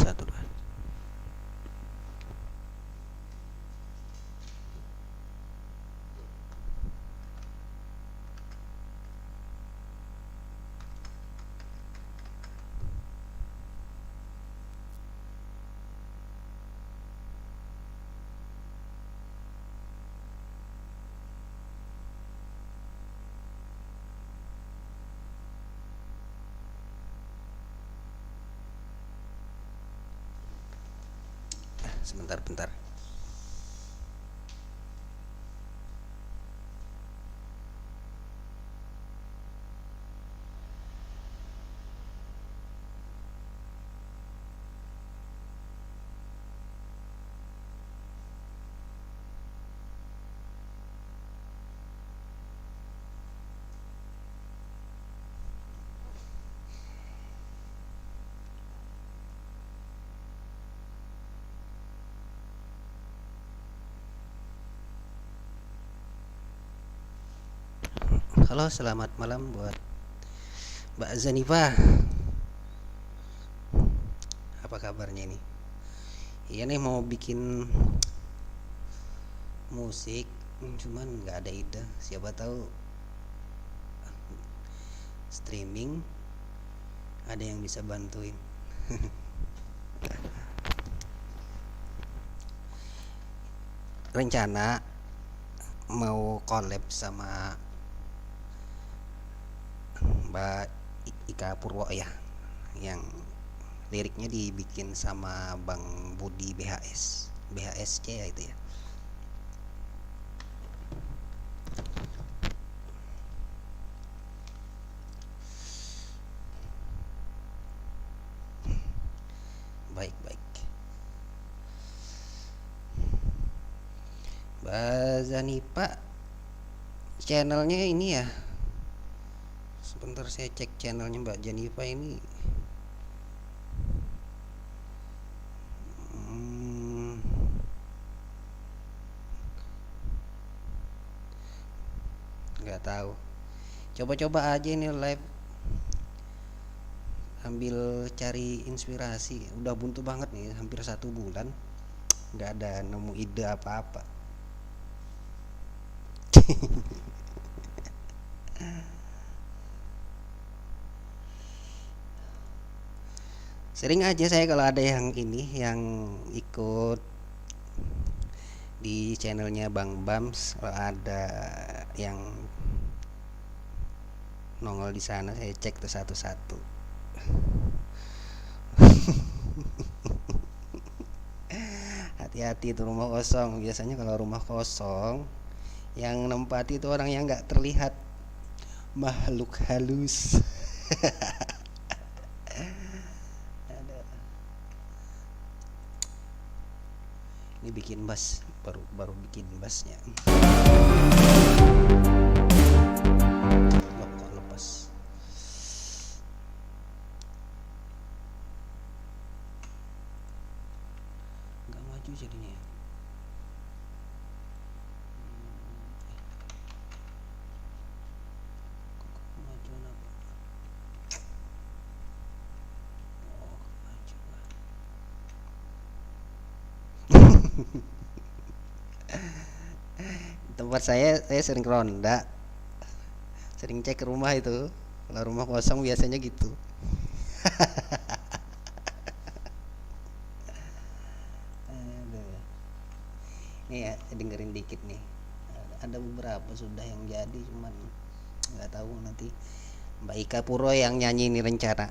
satu dua. Sebentar. Halo, selamat malam buat Mbak Zanifa. Apa kabarnya ini? Iya nih, mau bikin musik, cuman nggak ada ide. Siapa tahu streaming ada yang bisa bantuin. Rencana mau collab sama Mbak Ika Purwo ya, yang liriknya dibikin sama Bang Budi BHSC ya itu ya. Baik. Mbak Zanifa, channelnya ini ya. Sebentar saya cek channelnya Mbak Zanifa ini. Nggak tahu. Coba-coba aja ini live sambil cari inspirasi. Udah buntu banget nih, hampir 1 bulan nggak ada nemu ide apa-apa. Sering aja saya kalau ada yang ini yang ikut di channelnya Bang Bams, kalau ada yang nongol di sana saya cek tuh satu-satu. Hati-hati tuh rumah kosong. Biasanya kalau rumah kosong yang nempati itu orang yang nggak terlihat, makhluk halus. Ini bikin bass, baru bikin bassnya. Loh, kok lepas? Nggak maju jadinya. Kok kemajuan apa? Oh, maju lah. Tempat saya sering ronda, sering cek rumah itu. Kalau rumah kosong biasanya gitu. Aduh. Nih ya, dengerin dikit nih. Ada beberapa sudah yang jadi, cuman nggak tahu nanti Mbak Ika Puro yang nyanyi ini rencana.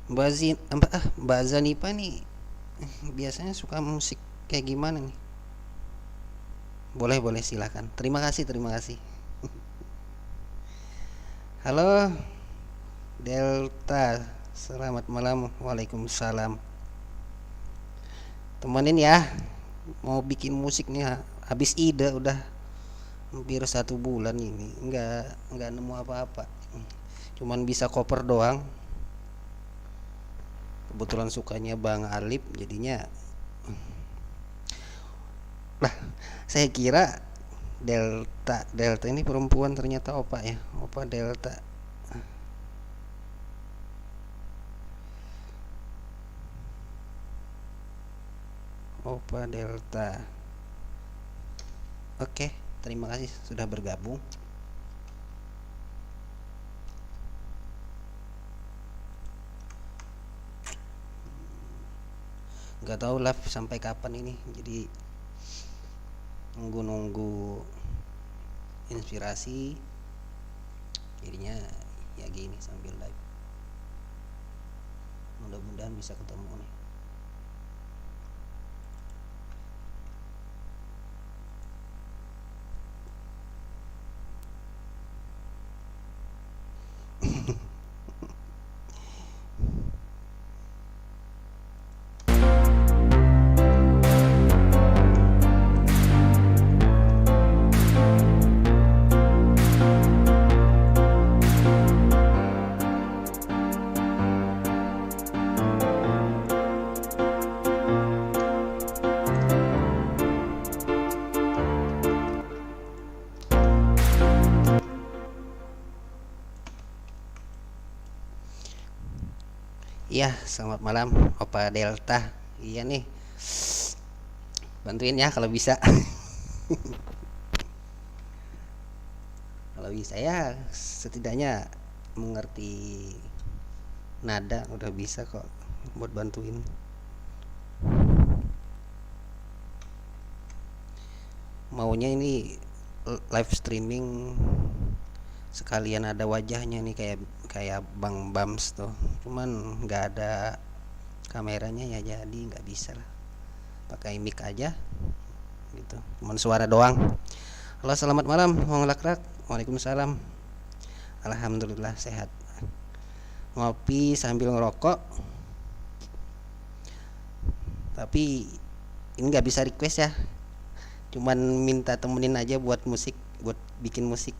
Mbak Zanipa nih biasanya suka musik kayak gimana nih? Boleh boleh silakan. Terima kasih terima kasih. Halo Delta, selamat malam. Waalaikumsalam. Temenin ya, mau bikin musik nih habis ide udah hampir 1 bulan ini nggak nemu apa-apa, cuman bisa cover doang. Kebetulan sukanya Bang Alip jadinya lah. Saya kira Delta Delta ini perempuan, ternyata opa ya, opa Delta. Opa Delta, oke, terima kasih sudah bergabung. Nggak tahu live sampai kapan ini, jadi nunggu-nunggu inspirasi, jadinya ya gini sambil live. Mudah-mudahan bisa ketemu nih. Iya, selamat malam Opa Delta. Iya nih, bantuin ya kalau bisa. Kalau bisa ya setidaknya mengerti nada udah bisa kok buat bantuin. Maunya ini live streaming sekalian ada wajahnya nih, kayak kayak Bang Bams tuh, cuman nggak ada kameranya ya, jadi nggak bisa lah, pakai mic aja gitu, cuman suara doang. Halo selamat malam Wong Lakrak. Waalaikumsalam. Alhamdulillah sehat. Ngopi sambil ngerokok, tapi ini nggak bisa request ya, cuman minta temenin aja buat musik, buat bikin musik.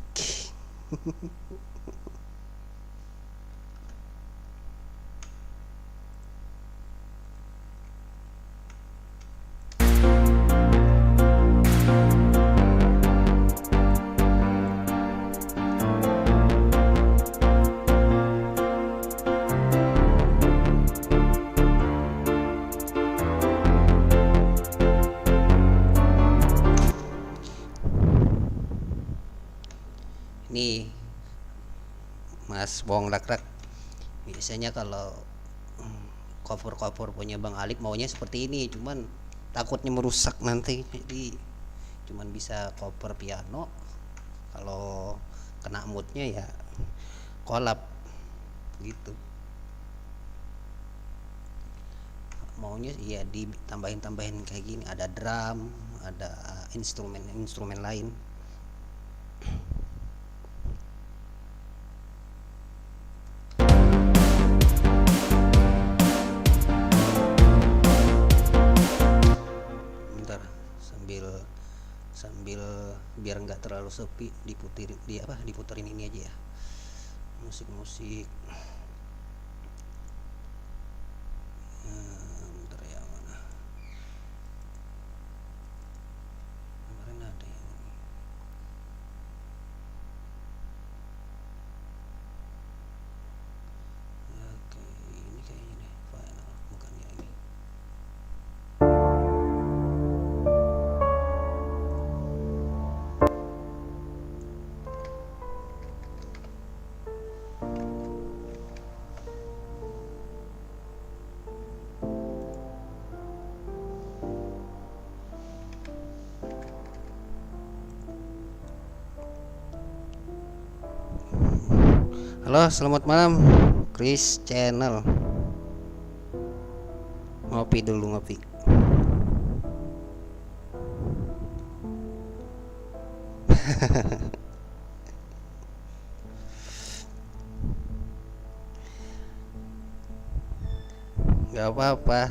Nih Mas Wong Lakrak, biasanya kalau cover-cover punya Bang Alip maunya seperti ini, cuman takutnya merusak nanti, jadi cuman bisa cover piano. Kalau kena moodnya ya kolab gitu. Maunya ya ditambahin-tambahin kayak gini, ada drum, ada instrumen-instrumen lain. Bentar, sambil sambil biar nggak terlalu sepi, diputerin ini aja ya, musik-musik. Bentar ya, mana kemarin ada yang oke, ini kayaknya deh final, bukan ya ini. Halo selamat malam Chris Channel. ngopi dulu, ngopi. Nggak apa-apa.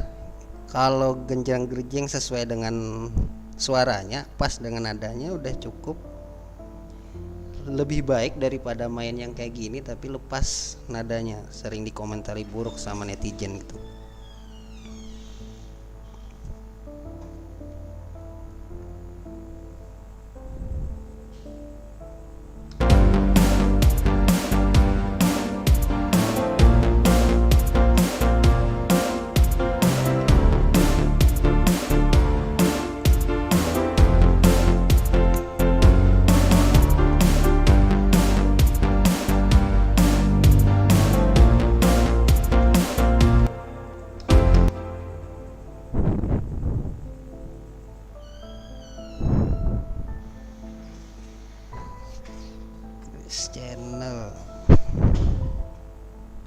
Kalau genjang-gerjing sesuai dengan suaranya, pas dengan nadanya udah cukup. Lebih baik daripada main yang kayak gini tapi lepas nadanya, sering dikomentari buruk sama netizen gitu. Channel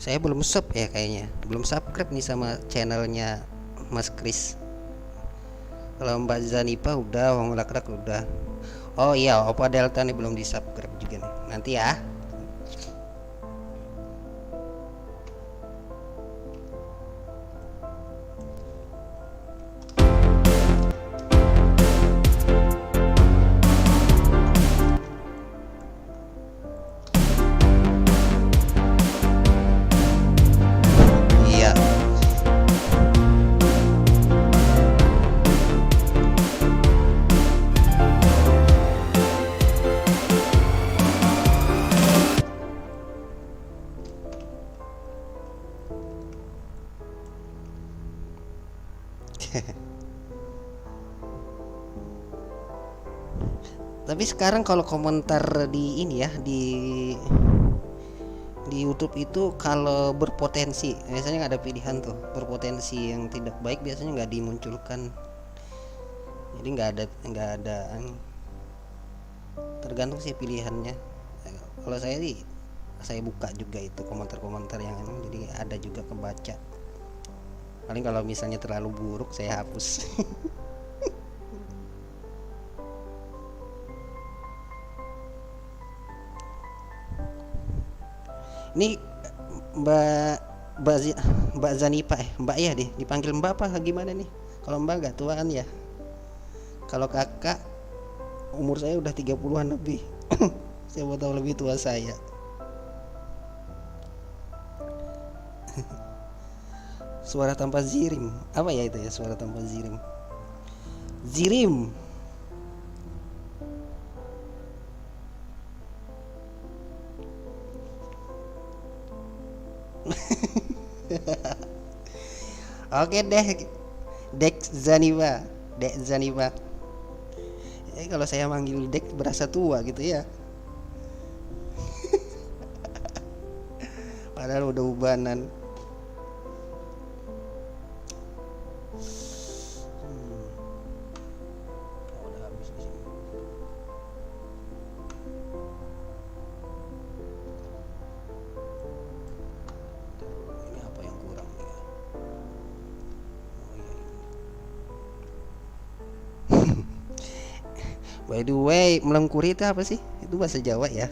saya belum sub ya, kayaknya belum subscribe nih sama channelnya Mas Kris. Kalau Mbak Zanipa udah, Wong Lakrak udah. Oh iya, Opa Delta nih belum di subscribe juga nih, nanti ya. Iya. Tapi sekarang kalau komentar di ini ya, di YouTube itu kalau berpotensi biasanya nggak ada pilihan tuh, berpotensi yang tidak baik biasanya nggak dimunculkan, jadi nggak ada tergantung sih pilihannya. Kalau saya sih, saya buka juga itu komentar-komentar yang emang, jadi ada juga kebaca. Paling kalau misalnya terlalu buruk saya hapus. Ini Mbak Mbak Zanipa, Mbak ya deh, dipanggil Mbak apa gimana nih? Kalau Mbak gak tuaan ya. Kalau kakak, umur saya udah 30-an lebih. Saya mau tahu lebih tua saya. Suara tanpa zirim. Apa ya itu ya, suara tanpa zirim? Zirim. Oke deh, Dek Zaniba, Dek Zaniba. Kalau saya manggil Dek berasa tua gitu ya. Padahal udah ubanan. Udah habis di sini. Ini apa yang kurang nih ya? Oh iya ini. By the way, melengkuri itu apa sih? Itu bahasa Jawa ya?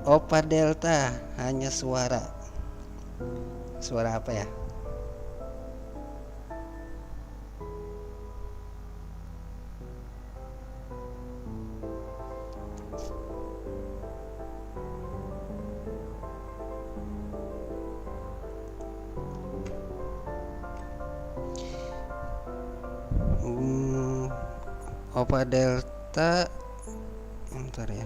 Opa Delta hanya suara. Suara apa ya? Hmm, Opa Delta, bentar ya.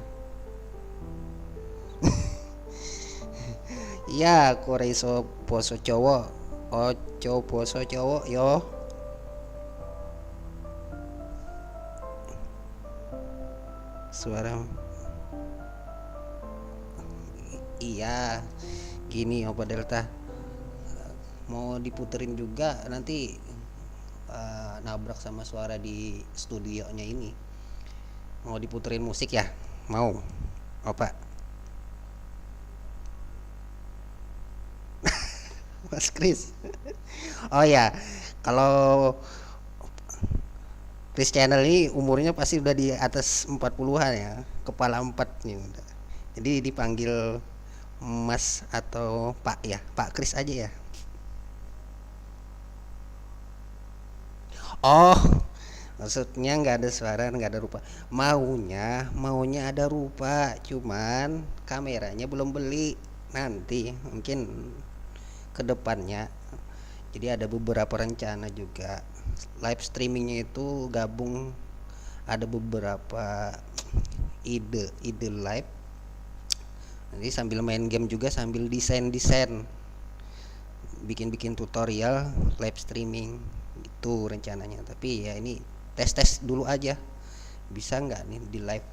Ya, koreiso poso cowok. Oco poso cowok yo. Suara. Iya. Gini Opa Delta. Mau diputerin juga nanti nabrak sama suara di studionya ini. mau diputerin musik ya? Mau? Apa? Mas Kris. Oh ya, kalau Chris Channel ini umurnya pasti udah di atas 40-an ya, kepala 4 nih udah. Jadi dipanggil Mas atau Pak ya, Pak Chris aja ya. Oh, maksudnya nggak ada suara, nggak ada rupa. Maunya ada rupa, cuman kameranya belum beli. Nanti mungkin kedepannya. Jadi ada beberapa rencana juga. Live streamingnya itu gabung, ada beberapa ide live. Nanti sambil main game juga sambil desain bikin tutorial live streaming itu rencananya. Tapi ya ini tes dulu aja, bisa nggak nih di live.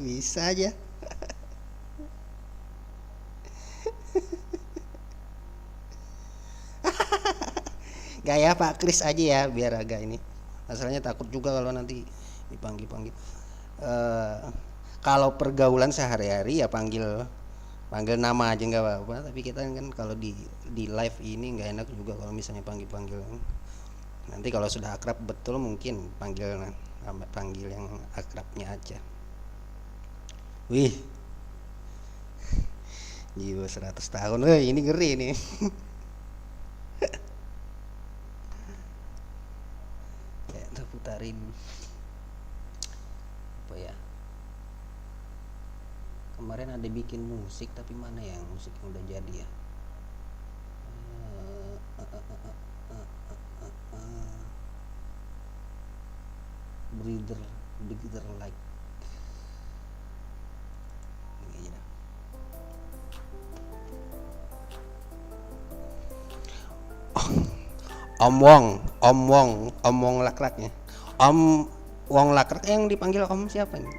Bisa aja. Gaya Pak Kris aja ya biar agak ini. Masalahnya takut juga kalau nanti dipanggil-panggil. eh Kalau pergaulan sehari-hari ya panggil panggil nama aja nggak apa-apa, tapi kita kan kalau di live ini nggak enak juga kalau misalnya panggil-panggil. Nanti kalau sudah akrab betul mungkin panggil yang akrabnya aja. Wih, jiwa 100 tahun. Ini ngeri nih. Ya, kita putarin apa ya? Kemarin ada bikin musik tapi mana yang musik yang udah jadi ya? Breather, breather like ini aja dah. Om Wong Lakraknya. Om Wong Lakrak yang dipanggil Om siapa nih?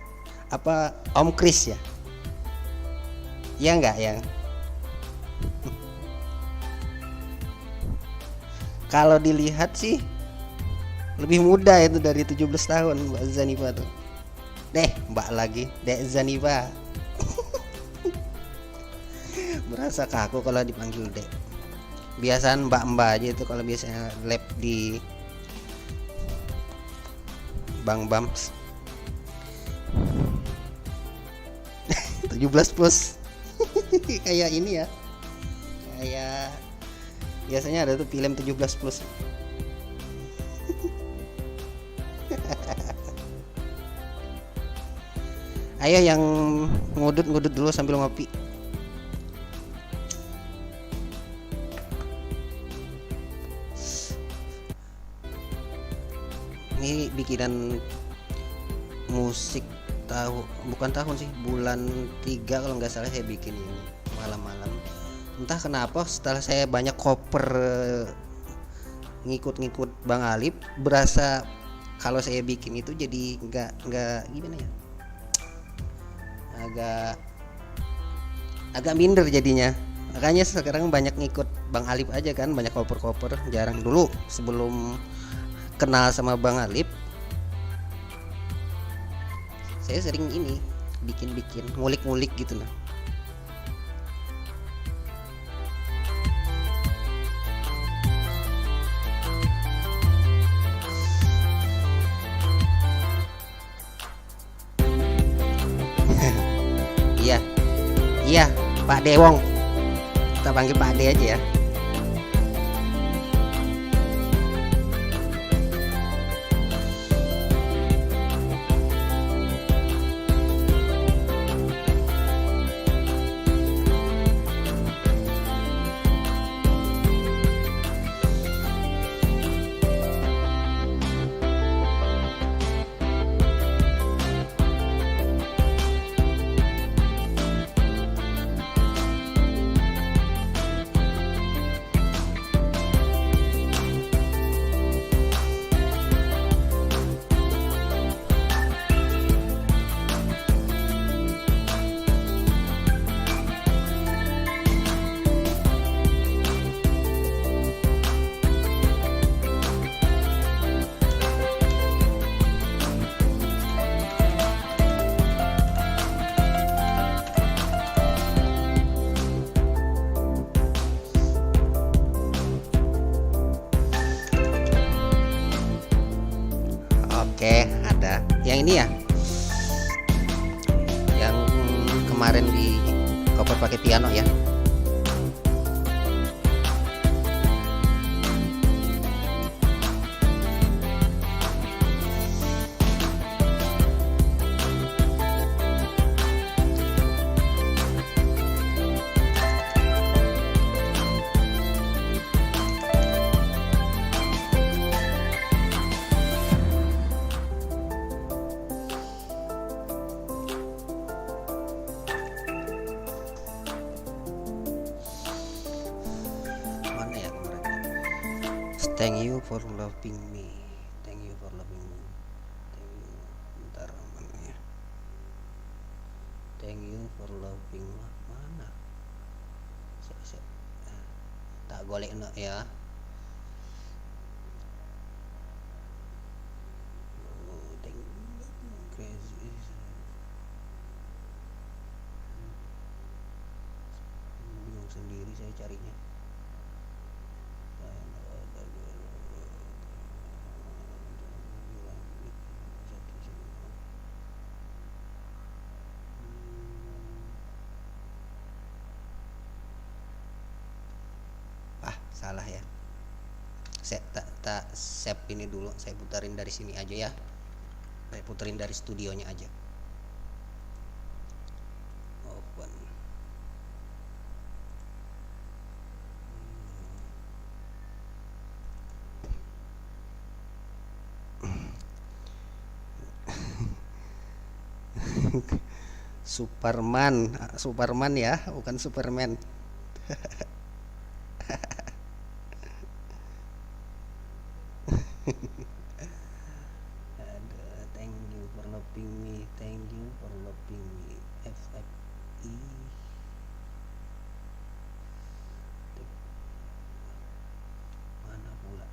Apa Om Chris ya? Ya enggak ya? Kalau dilihat sih lebih muda itu dari 17 tahun Mbak Zanifa tuh. Mbak lagi, Dek Zanifa. Berasa kaku kalau dipanggil Dek. Biasaan Mbak aja itu kalau biasanya lab di Bang Bams. 17 plus. Kayak ini ya. Kayak biasanya ada tuh film 17 plus. Ayo yang ngudut dulu sambil ngopi. Ini bikinan musik bukan tahun sih, bulan 3 kalau nggak salah saya bikin ini malam-malam. Entah kenapa setelah saya banyak cover ngikut Bang Alip, berasa kalau saya bikin itu jadi nggak gimana ya, agak minder jadinya. Makanya sekarang banyak ngikut Bang Alip aja kan, banyak cover jarang. Dulu sebelum kenal sama Bang Alip saya sering ini bikin ngulik gitu lah. Iya, iya, Pak Dewong, kita panggil Pak De aja ya. Oke, ada yang ini ya, yang kemarin di cover pakai piano ya. Mana ya kemarin? Thank you for loving me. Thank you for loving me. Thank you. Bentar mana ya? Thank you for loving me. Mana? Saya tak golek no ya. Oh, thank you. Crazy. Bingung sendiri saya carinya. Salah ya, saya tak save ini dulu, saya putarin dari sini aja ya, saya puterin dari studionya aja. Open. Superman ya, bukan Superman. Aduh, thank you for loving me, thank you for loving me. FFI. Mana pula?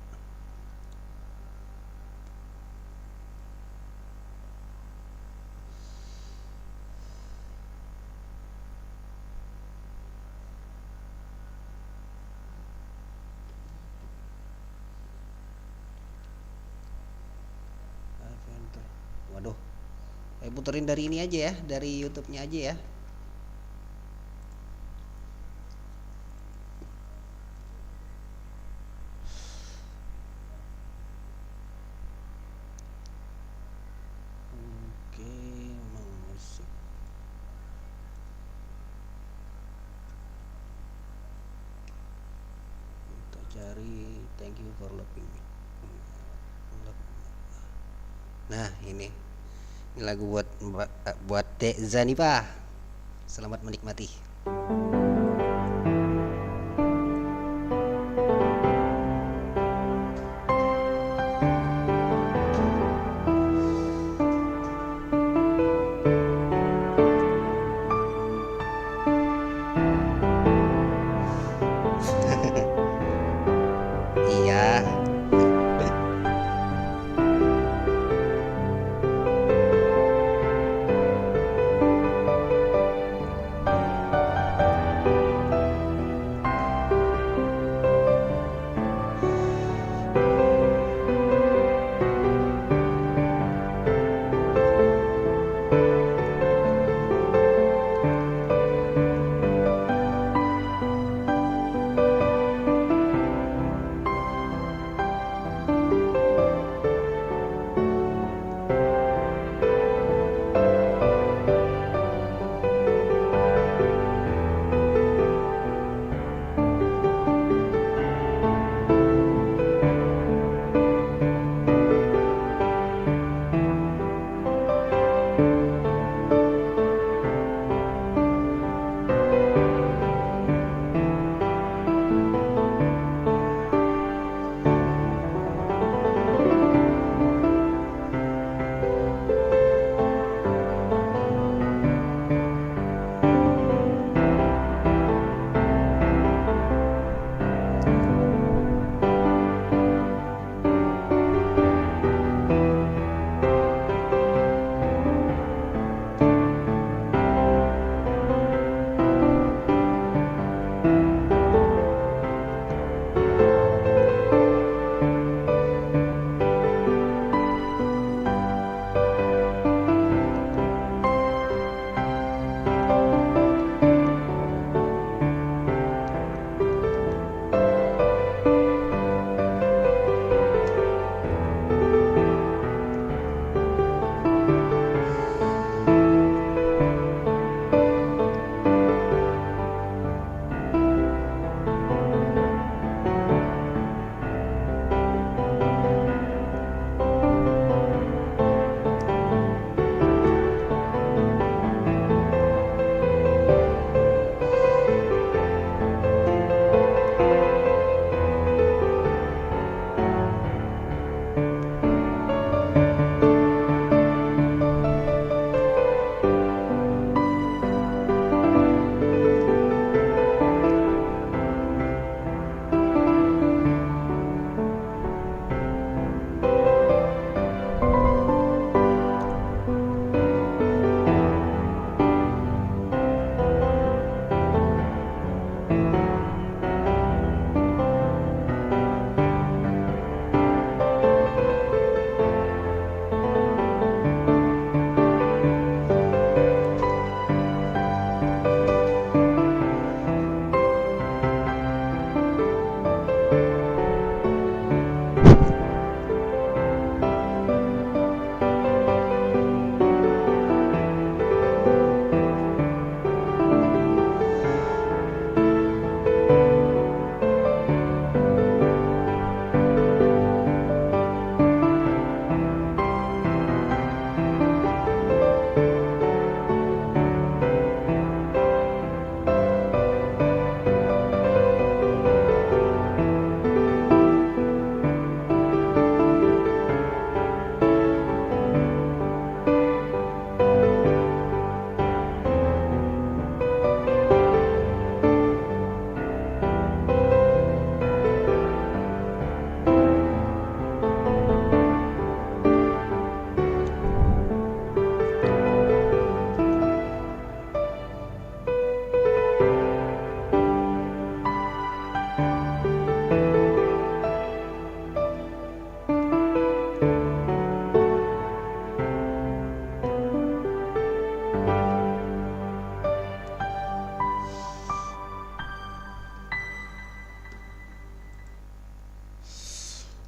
Waduh, saya puterin dari ini aja ya, dari YouTube-nya aja ya. Oke, musik. Kita cari thank you for loving me. Nah, ini lagu buat Dek Zanipa. Selamat menikmati. Iya.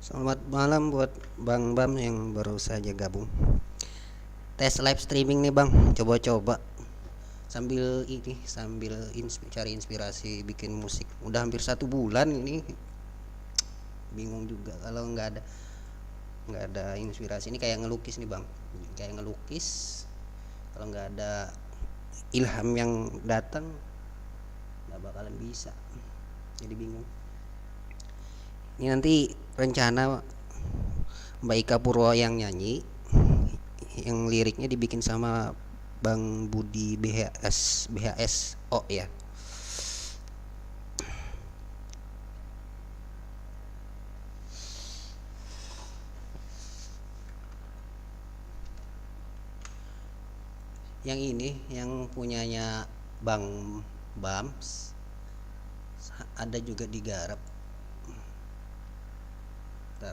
Selamat malam buat Bang Bam yang baru saja gabung. Tes live streaming nih Bang, coba-coba sambil cari inspirasi bikin musik. Udah hampir 1 bulan ini, bingung juga kalau nggak ada inspirasi. Ini kayak ngelukis nih Bang, kayak ngelukis. Kalau nggak ada ilham yang datang, nggak bakalan bisa. Jadi bingung. Ini nanti rencana Mbak Ika Purwo yang nyanyi, yang liriknya dibikin sama Bang Budi BHS oh ya. Yang ini yang punyanya Bang Bams, ada juga digarap. Bentar,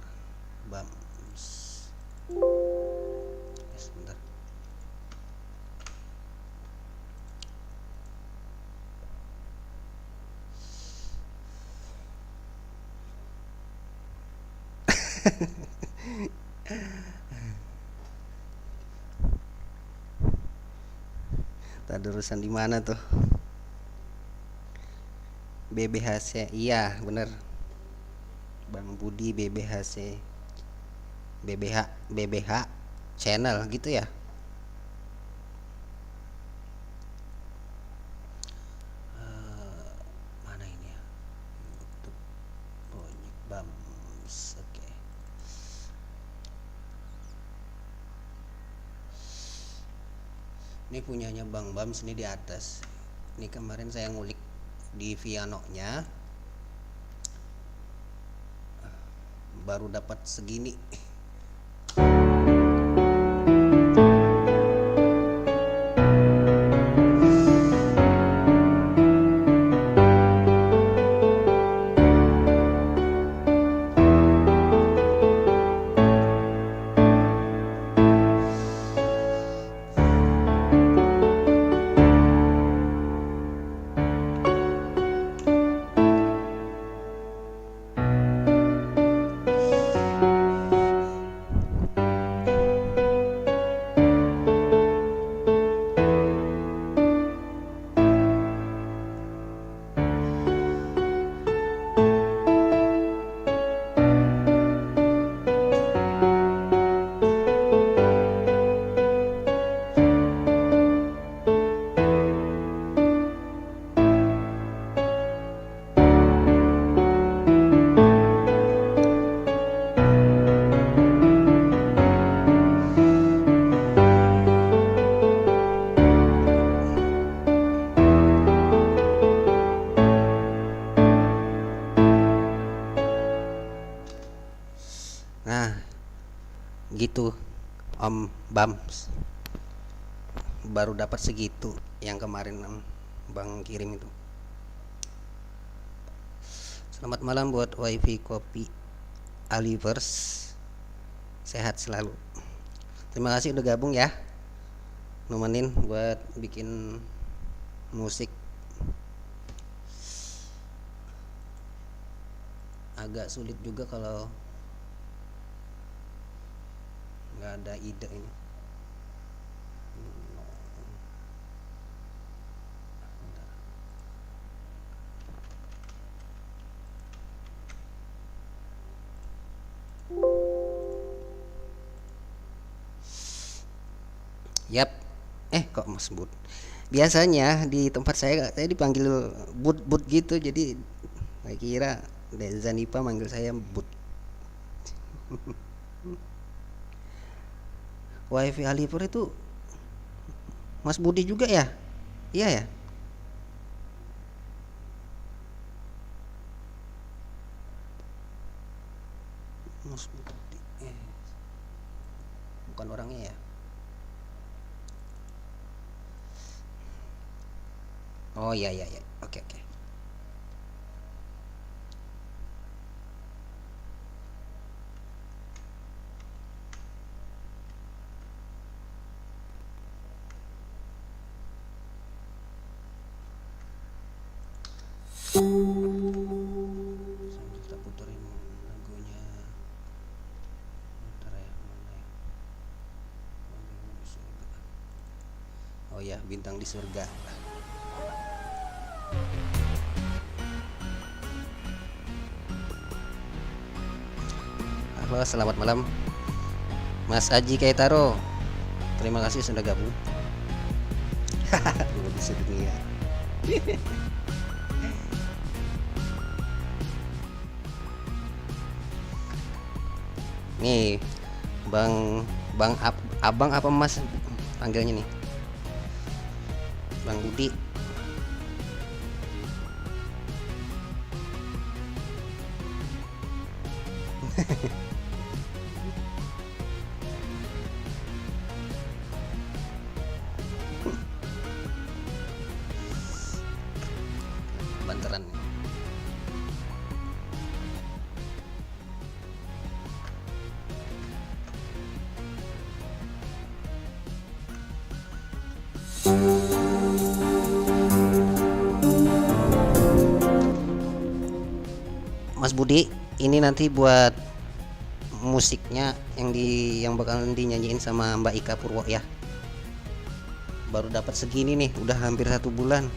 Bams. Sebentar. Tadi urusan di mana tuh? BBHC. Iya, bener. Bang Budi BBHC. BBH channel gitu ya. Mana ini ya? YouTube Project Bams. Oke. Ini punyanya Bang Bams ini di atas. Ini kemarin saya ngulik di Viano-nya, baru dapat segini. Nah, gitu Om Bams, baru dapat segitu yang kemarin Bang kirim itu. Selamat malam buat wifi kopi Alivers, sehat selalu. Terima kasih udah gabung ya, nemenin buat bikin musik. Agak sulit juga kalau nggak ada ide ini. Yap. Kok Mas Bud? Biasanya di tempat saya dipanggil Bud gitu, jadi saya kira Zanipa manggil saya Bud. Wifi Alipur itu Mas Budi juga ya? Iya ya? Mas Budi. Bukan orangnya ya? Oh iya iya iya. Oke oke. Sambil kita puterin lagunya. bintang di surga. Halo, selamat malam Mas Aji Kaitaro. Terima kasih sudah gabung. Di sedunia. Nih, Bang Bang Abang apa Mas panggilnya nih? Bang Budi. Banteran. Mas Budi, ini nanti buat musiknya yang bakalan dinyanyiin sama Mbak Ika Purwo ya. Baru dapat segini nih, udah hampir 1 bulan.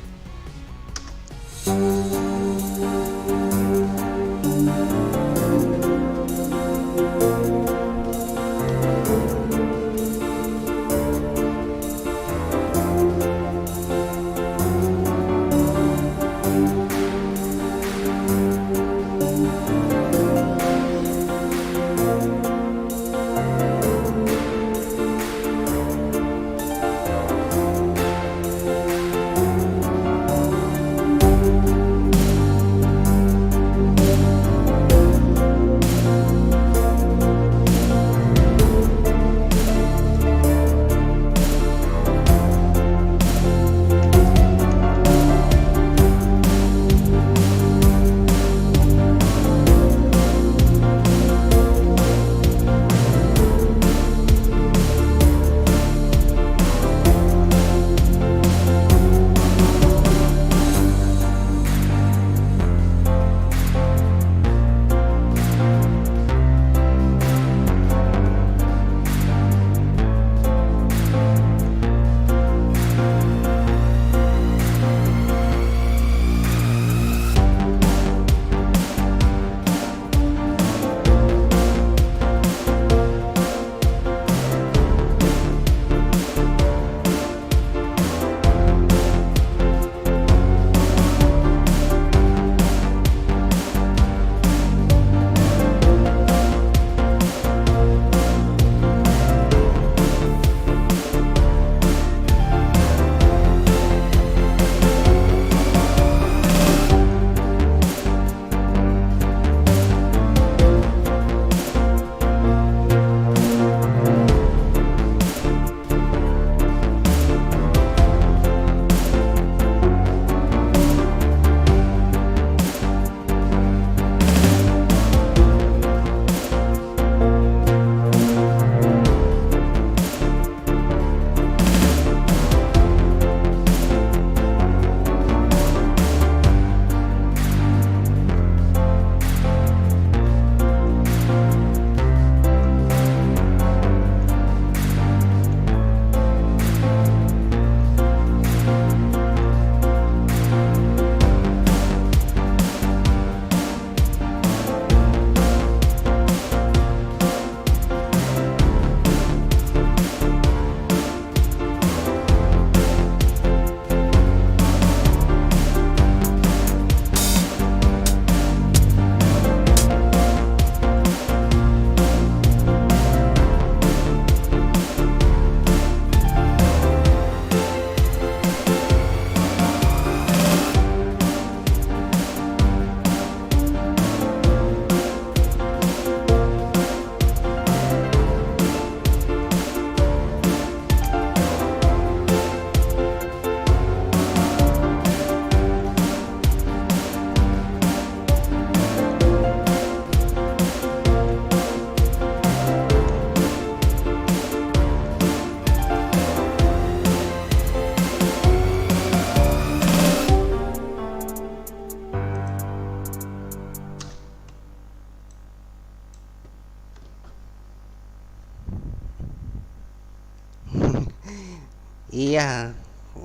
Iya,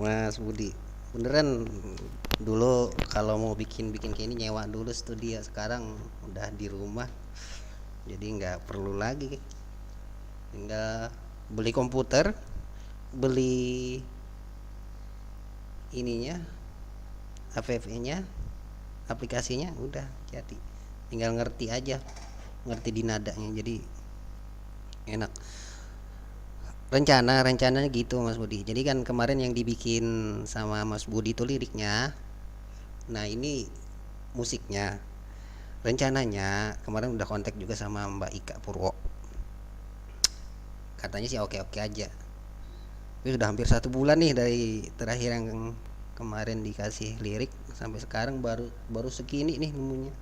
Mas Budi, beneran dulu kalau mau bikin kayak ini nyewa dulu studio, sekarang udah di rumah jadi nggak perlu lagi, tinggal beli komputer, beli ininya, AVV-nya, aplikasinya, udah jadi, tinggal ngerti aja, ngerti di nadanya, jadi enak. Rencananya gitu Mas Budi, jadi kan kemarin yang dibikin sama Mas Budi itu liriknya, nah ini musiknya. Rencananya kemarin udah kontak juga sama Mbak Ika Purwo, katanya sih oke oke aja. Tapi sudah hampir 1 bulan nih dari terakhir yang kemarin dikasih lirik, sampai sekarang baru baru segini nih nemunya.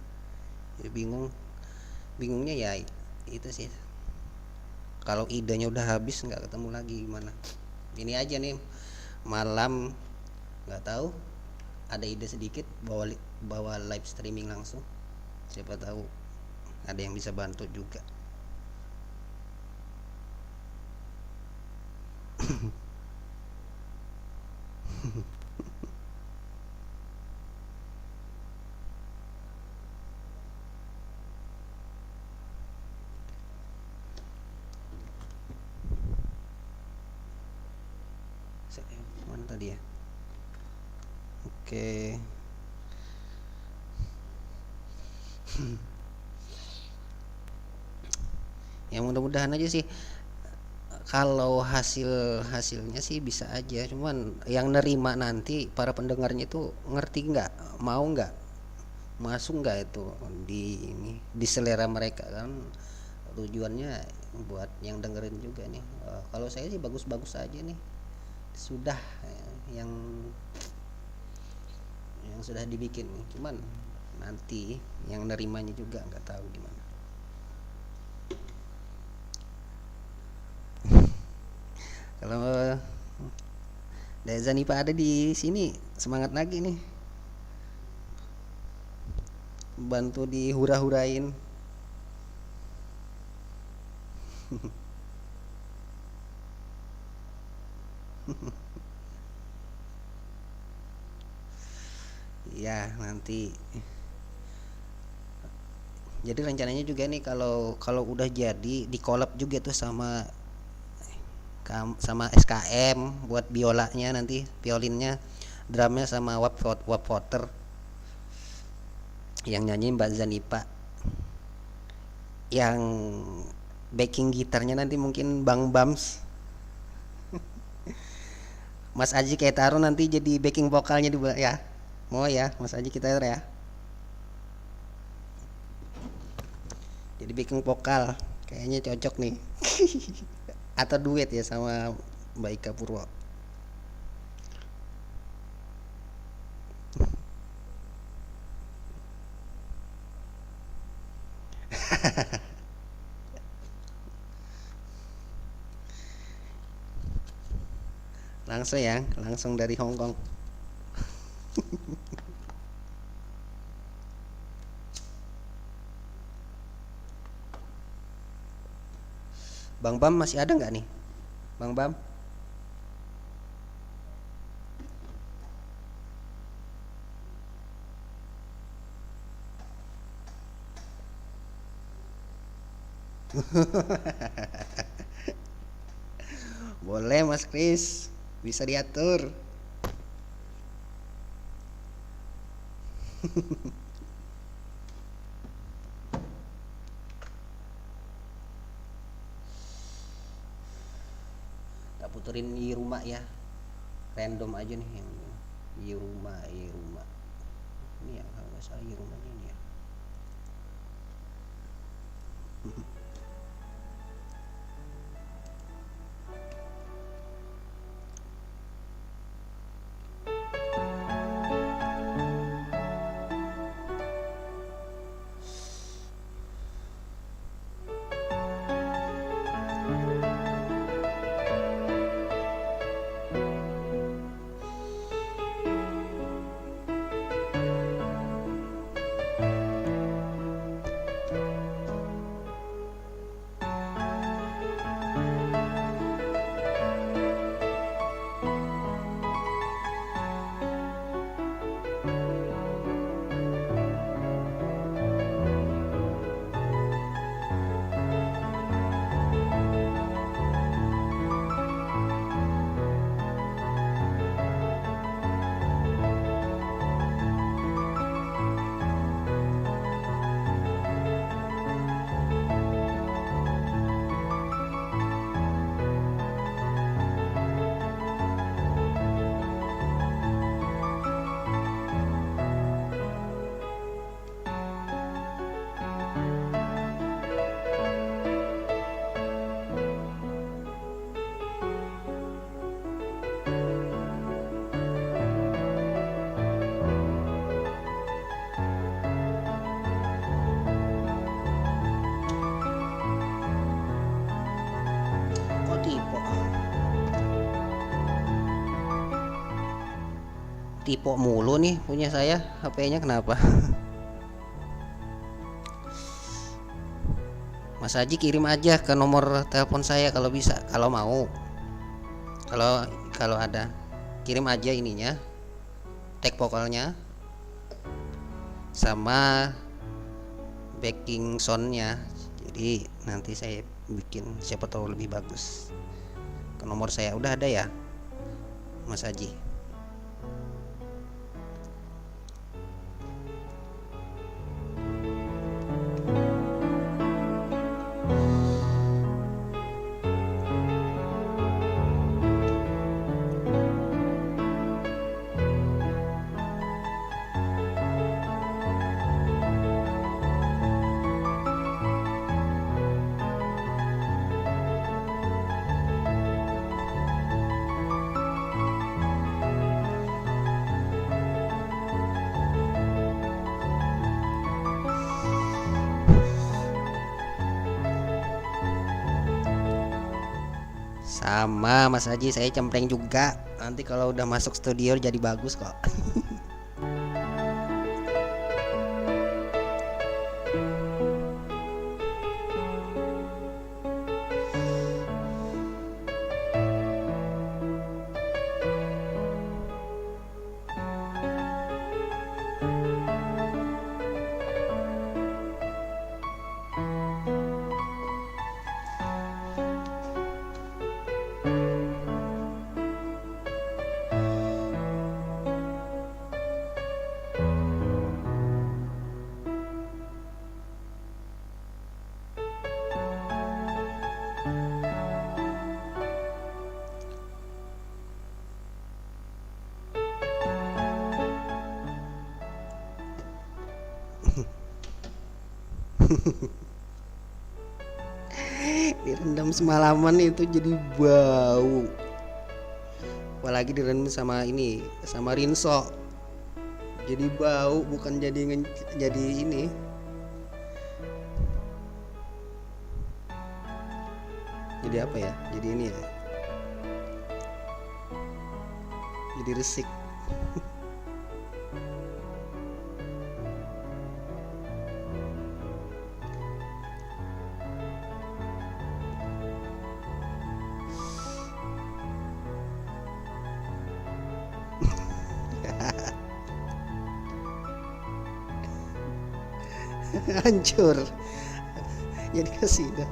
Jadi bingungnya ya itu sih, kalau idenya udah habis nggak ketemu lagi gimana. Ini aja nih, malam nggak tahu, ada ide sedikit bawa bawa live streaming langsung, siapa tahu ada yang bisa bantu juga. Mana tadi ya, oke. Ya mudah-mudahan aja sih, kalau hasilnya sih bisa aja, cuman yang nerima nanti para pendengarnya itu ngerti nggak, mau nggak, masuk nggak itu di ini di selera mereka kan, tujuannya buat yang dengerin juga nih. Kalau saya sih bagus-bagus aja nih, sudah yang yang sudah dibikin nih, cuman nanti yang nerimanya juga nggak tahu gimana. Kalau Deza nih Pak ada di sini, semangat lagi nih, bantu dihura-hurain. Ya nanti, jadi rencananya juga nih, kalau kalau udah jadi di collab juga tuh sama sama SKM buat biolanya, nanti violinnya, drumnya sama Wap Potter, yang nyanyi Mbak Zanipa, yang backing gitarnya nanti mungkin Bang Bams, Mas Aji Ketaro nanti jadi backing vokalnya di ya. Mau ya Mas Aji Ketaro ya, jadi backing vokal, kayaknya cocok nih. Atau duet ya sama Mbak Ika Purwo. Langsung ya, langsung dari Hong Kong. Bang Bam masih ada nggak nih, Bang Bam? Boleh Mas Kris, bisa diatur. Tak puterin di rumah ya, random aja nih yang di rumah, di rumah ini ya, kalau nggak salah di rumahnya ini ya. tipe mulu nih punya saya, HP-nya kenapa? Mas Haji kirim aja ke nomor telepon saya kalau bisa, kalau mau. Kalau kalau ada, kirim aja ininya, tag vokalnya sama backing soundnya. Jadi nanti saya bikin, siapa tahu lebih bagus. Ke nomor saya udah ada ya, Mas Haji. Sama Mas Haji, saya cempreng juga. Nanti kalau udah masuk studio jadi bagus kok. Direndam semalaman itu jadi bau. Apalagi direndam sama ini, sama rinso. Jadi bau, bukan jadi ini. Jadi apa ya? Jadi ini ya. Jadi resik. Hancur. Jadi kasih dah.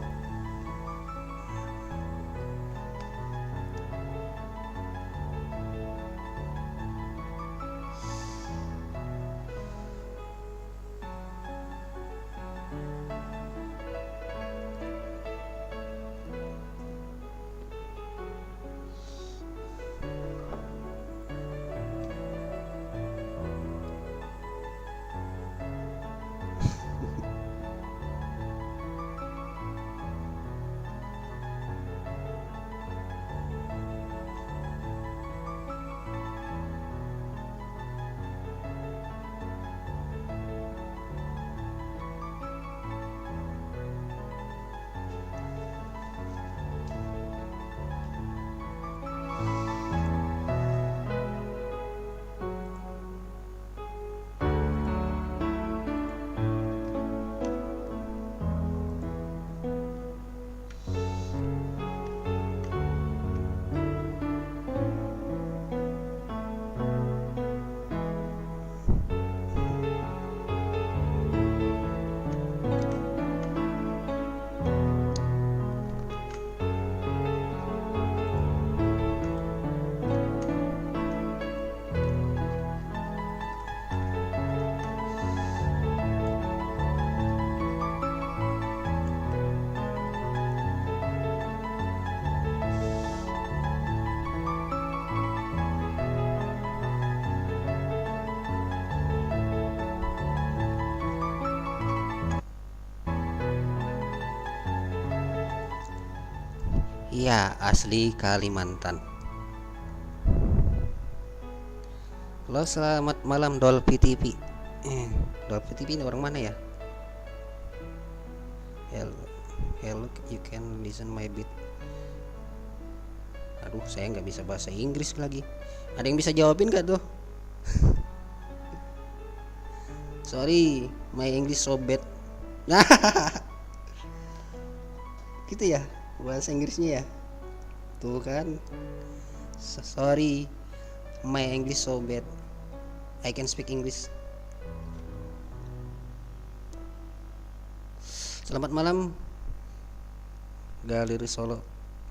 Iya, asli Kalimantan. Halo, selamat malam Dolphy TV. Dolphy TV ini orang mana ya? Hello, hello, you can listen my beat. Aduh, saya nggak bisa bahasa Inggris lagi. Ada yang bisa jawabin gak tuh? Sorry, my English so bad. Nah, gitu ya bahasa Inggrisnya ya. Tuh kan. Sorry, my English so bad. I can speak English. Selamat malam, Galeri Solo.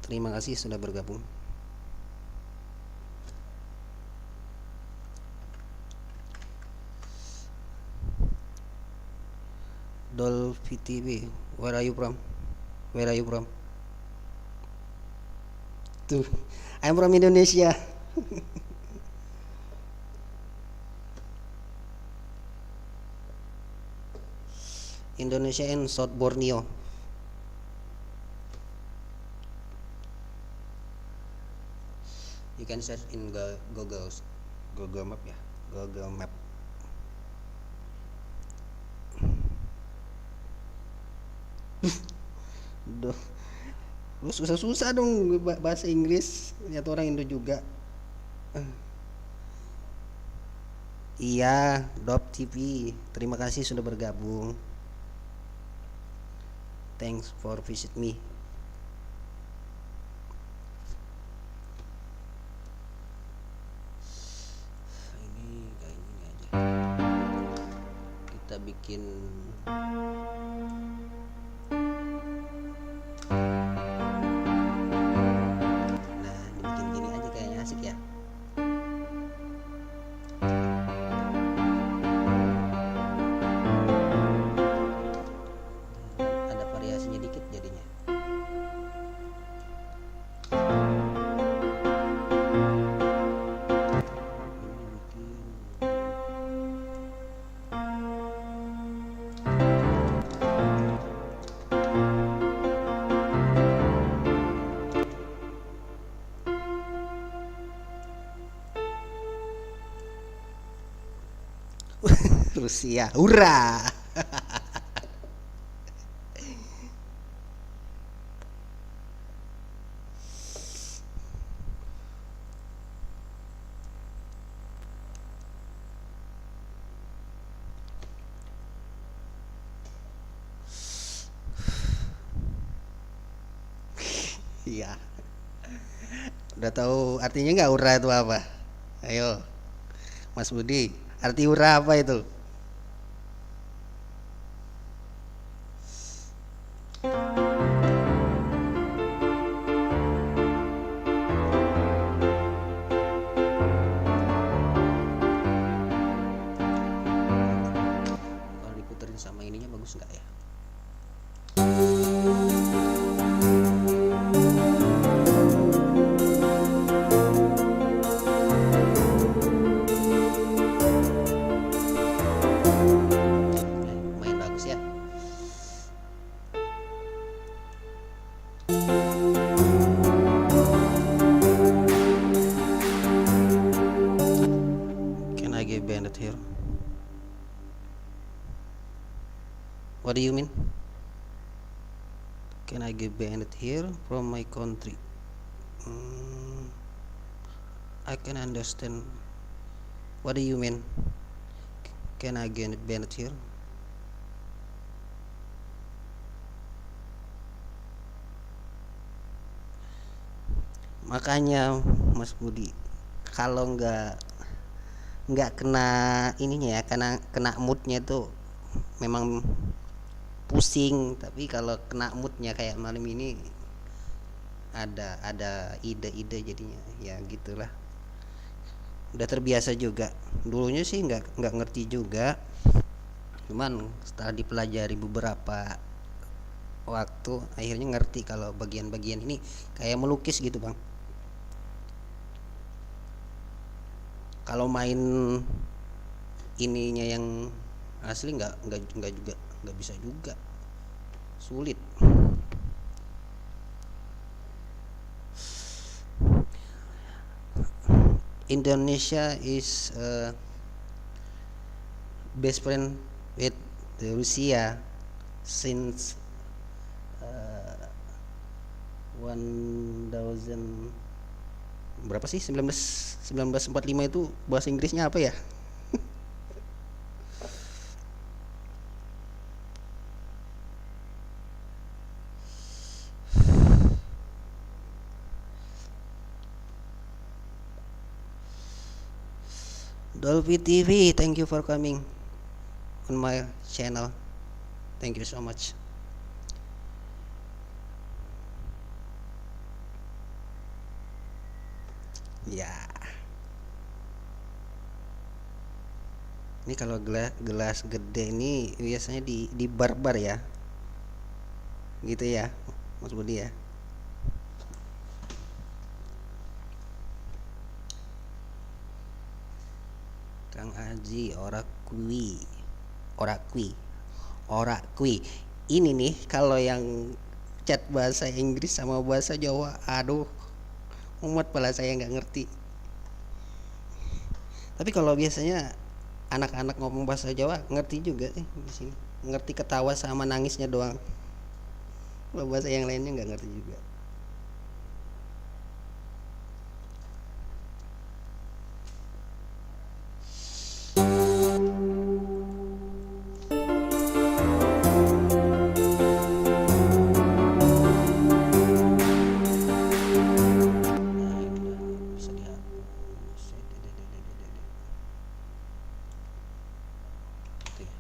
Terima kasih sudah bergabung. Dolphy TV, where are you from? Where are you from? Tuh, I'm from Indonesia. Indonesia and South Borneo. You can search in Google Map ya. Google Map. Duh, lu susah-susah dong bahasa Inggris. Lihat orang Indo juga. Iya, Dop TV. Terima kasih sudah bergabung. Thanks for visit me. Ini kayak gini aja. Kita bikin dibikin gini aja kayaknya asik ya. Ada variasinya dikit jadinya. Rusia, hurra! Iya. Udah tahu artinya nggak hurra itu apa? Ayo, Mas Budi, arti hurra apa itu? Kalau diputerin sama ininya bagus nggak ya? Lumayan bagus ya. Can I get banned here? What do you mean? Can I get banned here from my country? I can understand. What do you mean? Can I get banned here? Makanya Mas Budi, kalau nggak kena ininya ya, karena kena moodnya tuh memang pusing. Tapi kalau kena moodnya kayak malam ini ada ide-ide jadinya ya gitulah. Udah terbiasa juga. Dulunya sih nggak ngerti juga, cuman setelah dipelajari beberapa waktu akhirnya ngerti kalau bagian-bagian ini kayak melukis gitu bang. Kalau main ininya yang asli nggak juga, nggak bisa juga, sulit. Indonesia is best friend with the Russia since 1000 berapa sih, 1945 itu bahasa Inggrisnya apa ya? Dolby TV, thank you for coming on my channel. Thank you so much. Ya, ini kalau gelas gelas gede ini biasanya di bar-bar ya, gitu ya, Mas Budi ya. Kang Aji, orakui, orakui. Ini nih kalau yang chat bahasa Inggris sama bahasa Jawa, aduh, umat pala saya nggak ngerti. Tapi kalau biasanya anak-anak ngomong bahasa Jawa ngerti juga sih di sini. Ngerti ketawa sama nangisnya doang. Kalau bahasa yang lainnya nggak ngerti juga. Nah, ini udah bisa dihapus. Gitu ya.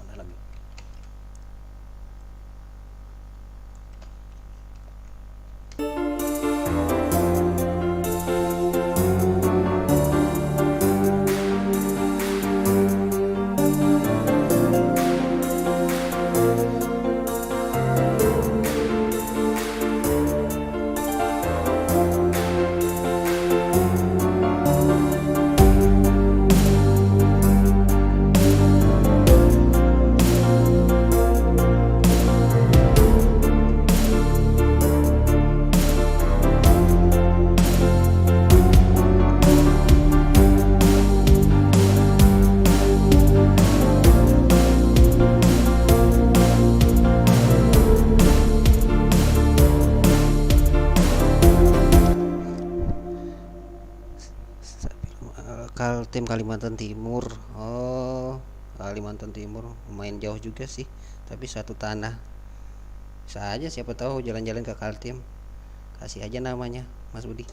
Mana lagi? Kaltim Kalimantan Timur. Oh, Kalimantan Timur lumayan jauh juga sih, tapi satu tanah. Bisa aja, siapa tahu jalan-jalan ke Kaltim. Kasih aja namanya, Mas Budi.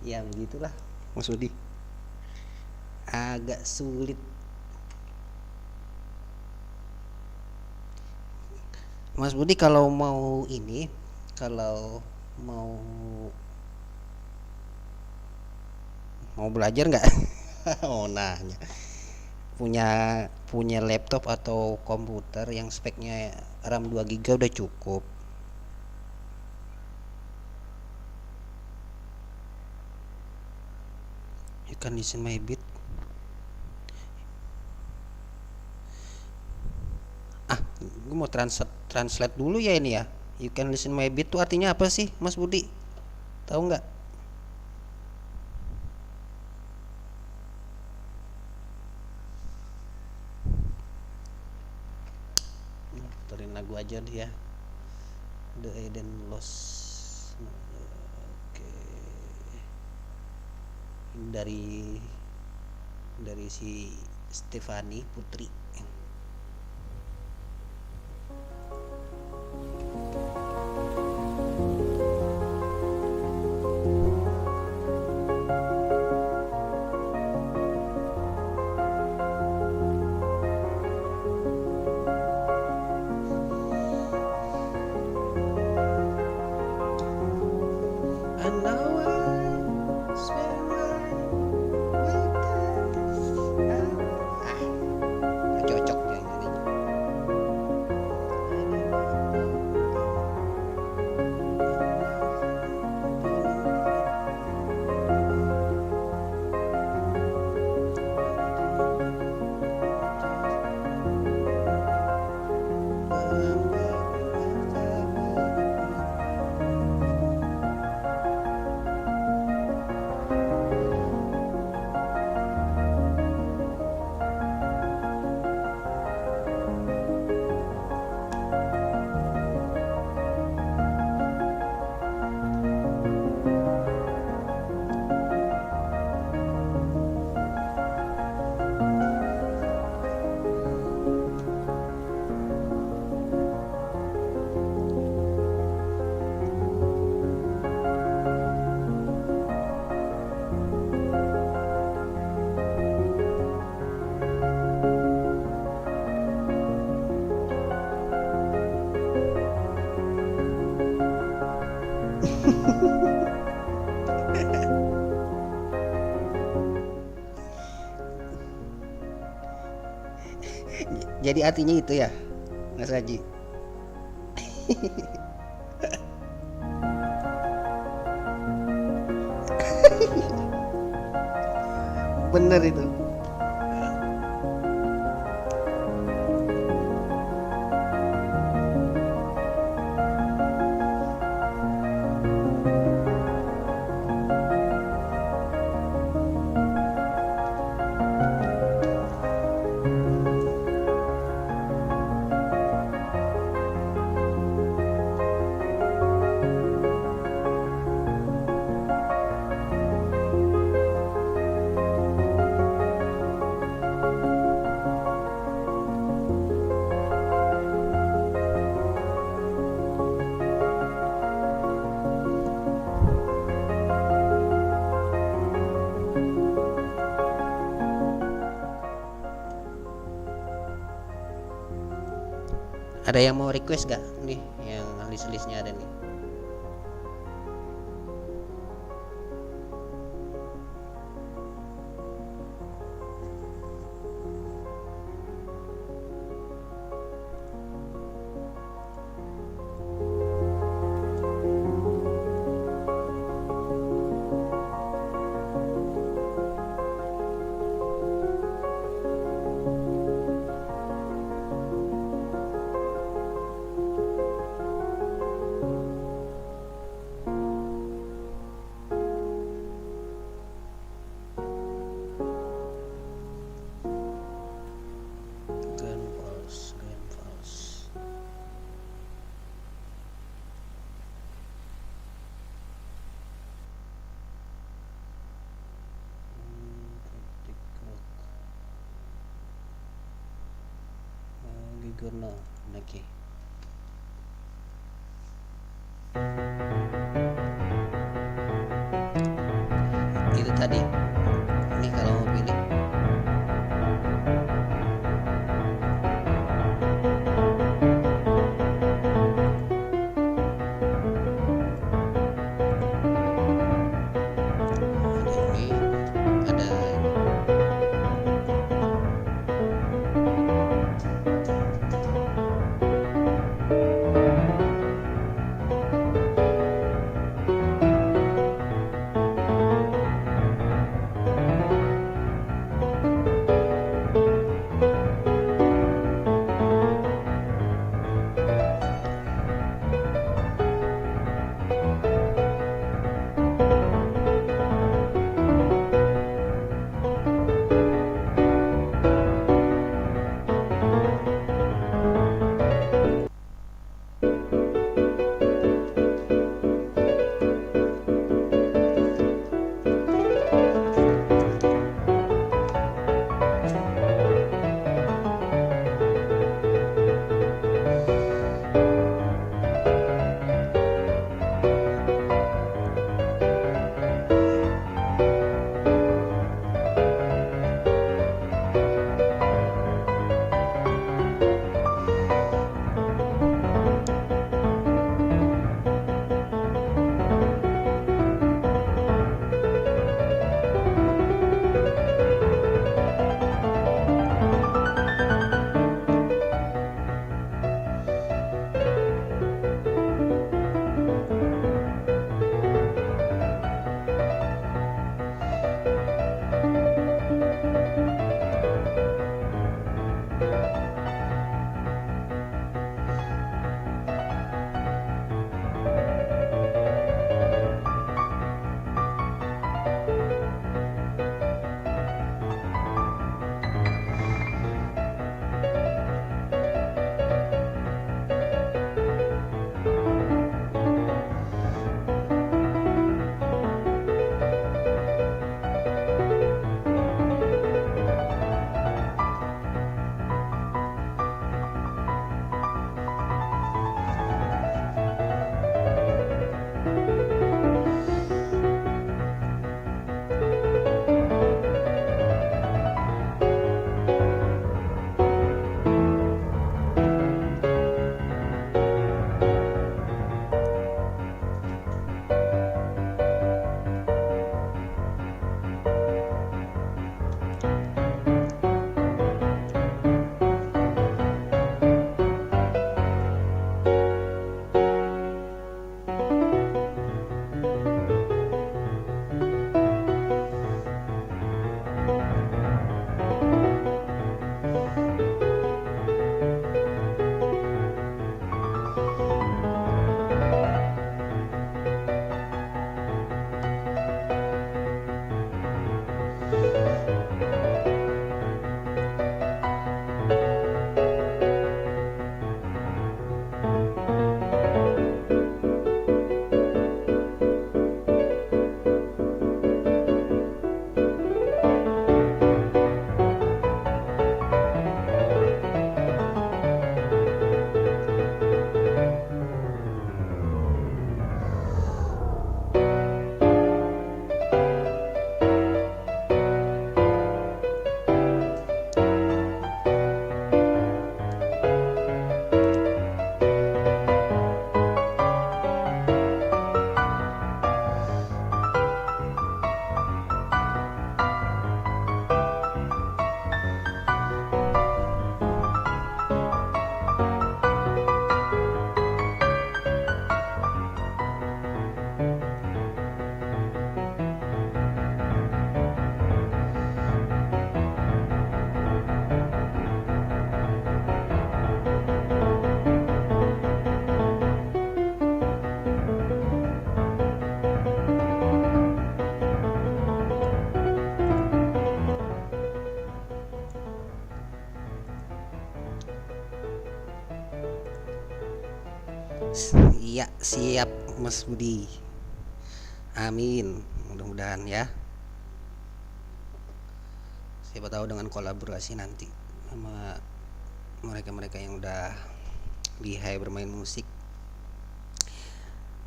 Ya begitulah Mas Budi, agak sulit. Mas Budi kalau mau ini, kalau mau mau belajar nggak? Oh nanya, punya punya laptop atau komputer yang speknya RAM 2 GB udah cukup. You can listen my beat. Gue mau translate dulu ya ini ya. You can listen my beat tuh artinya apa sih Mas Budi, tahu nggak? Puterin lagu aja deh ya, The Eden Lost. Oke, ini dari si Stefani Putri. And now I spend my weekends. Nggak cocok ya ini. Jadi artinya itu ya Mas Haji. Bener itu. Ada yang mau request gak nih, yang list-listnya ada nih? Grand Falls, Grand Falls. Celtic Rock. Gigorno, oke. itu tadi. Ini kalau mau pilih. Ada ini, ada Iya, siap Mas Budi. Amin. Mudah-mudahan ya. Siapa tahu dengan kolaborasi nanti sama mereka-mereka yang udah lihai bermain musik.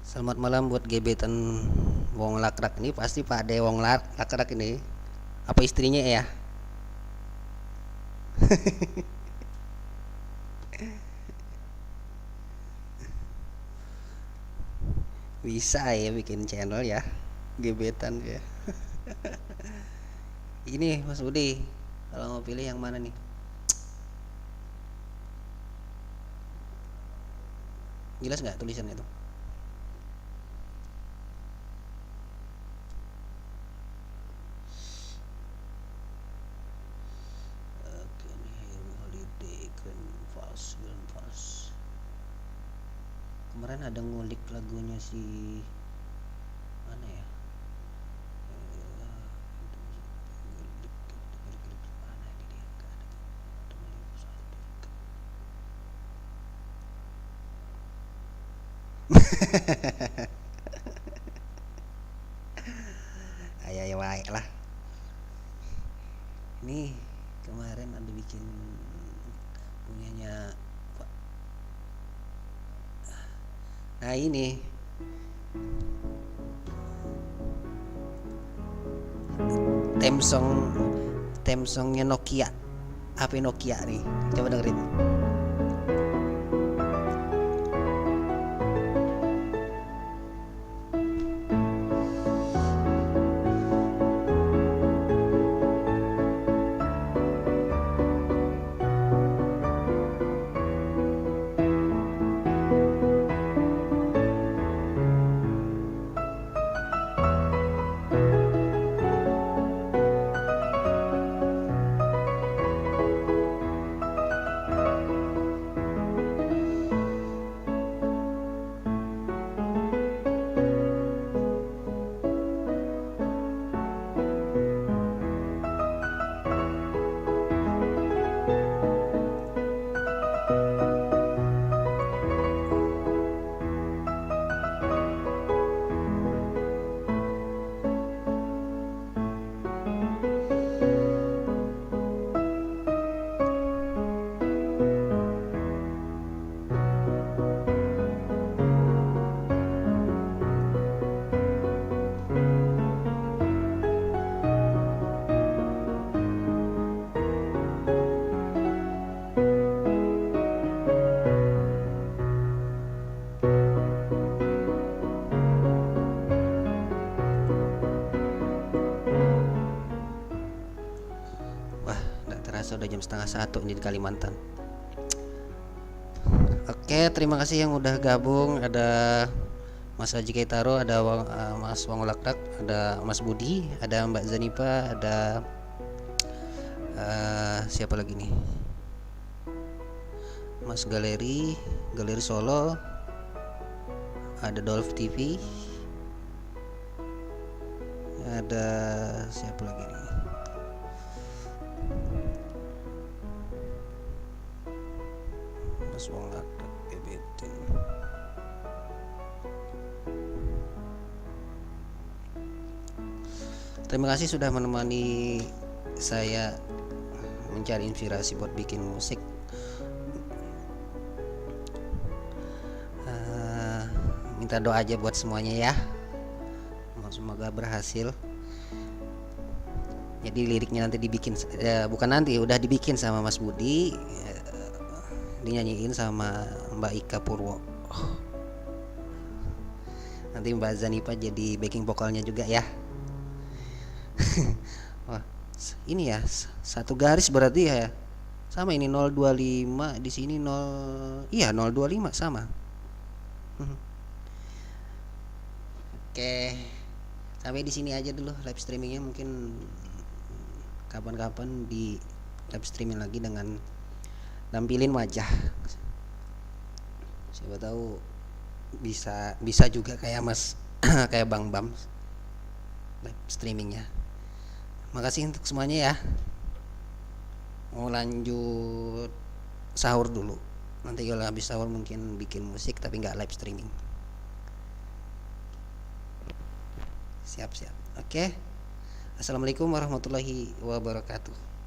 Selamat malam buat gebetan wong lakrak ini, pasti Pak De wong lakrak ini. Apa istrinya ya? Bisa ya bikin channel ya, gebetan ya. Ini Mas Budi, kalau mau pilih yang mana nih? Jelas nggak tulisannya itu? Oke nih, holiday Grand Fast. Kemarin ada ngulik lagunya si mana ya? Mana ini dia? Nggak ada. Ayo ya wae lah. Nih kemarin ada bikin punyanya Pak. Nah ini theme song, theme songnya Nokia, HP Nokia nih. Coba dengerin. Wah, nggak terasa udah jam setengah satu ini di Kalimantan. Oke, terima kasih yang udah gabung. Ada Mas Haji Kaitaro, ada Mas Wong Lakrak, ada Mas Budi, ada Mbak Zanipa, ada siapa lagi nih? Mas Galeri Solo, ada Dolph TV, ada siapa lagi nih? Mas Wong Lakrak gebetan. Terima kasih sudah menemani saya mencari inspirasi buat bikin musik. Minta doa aja buat semuanya ya. Semoga berhasil. Jadi liriknya nanti dibikin, bukan nanti, udah dibikin sama Mas Budi, dinyanyiin sama Mbak Ika Purwo. Nanti Mbak Zanipa jadi backing vokalnya juga ya. Wah, ini ya satu garis berarti ya. Sama ini 025 di sini 0, iya 025 sama. Oke. Sampai di sini aja dulu live streamingnya, mungkin kapan-kapan di live streaming lagi dengan nampilin wajah. Siapa tahu bisa juga kayak Mas kayak Bang Bam live streamingnya. Makasih untuk semuanya ya. Mau lanjut sahur dulu. Nanti kalau habis sahur mungkin bikin musik tapi nggak live streaming. Siap. Oke. Assalamualaikum warahmatullahi wabarakatuh.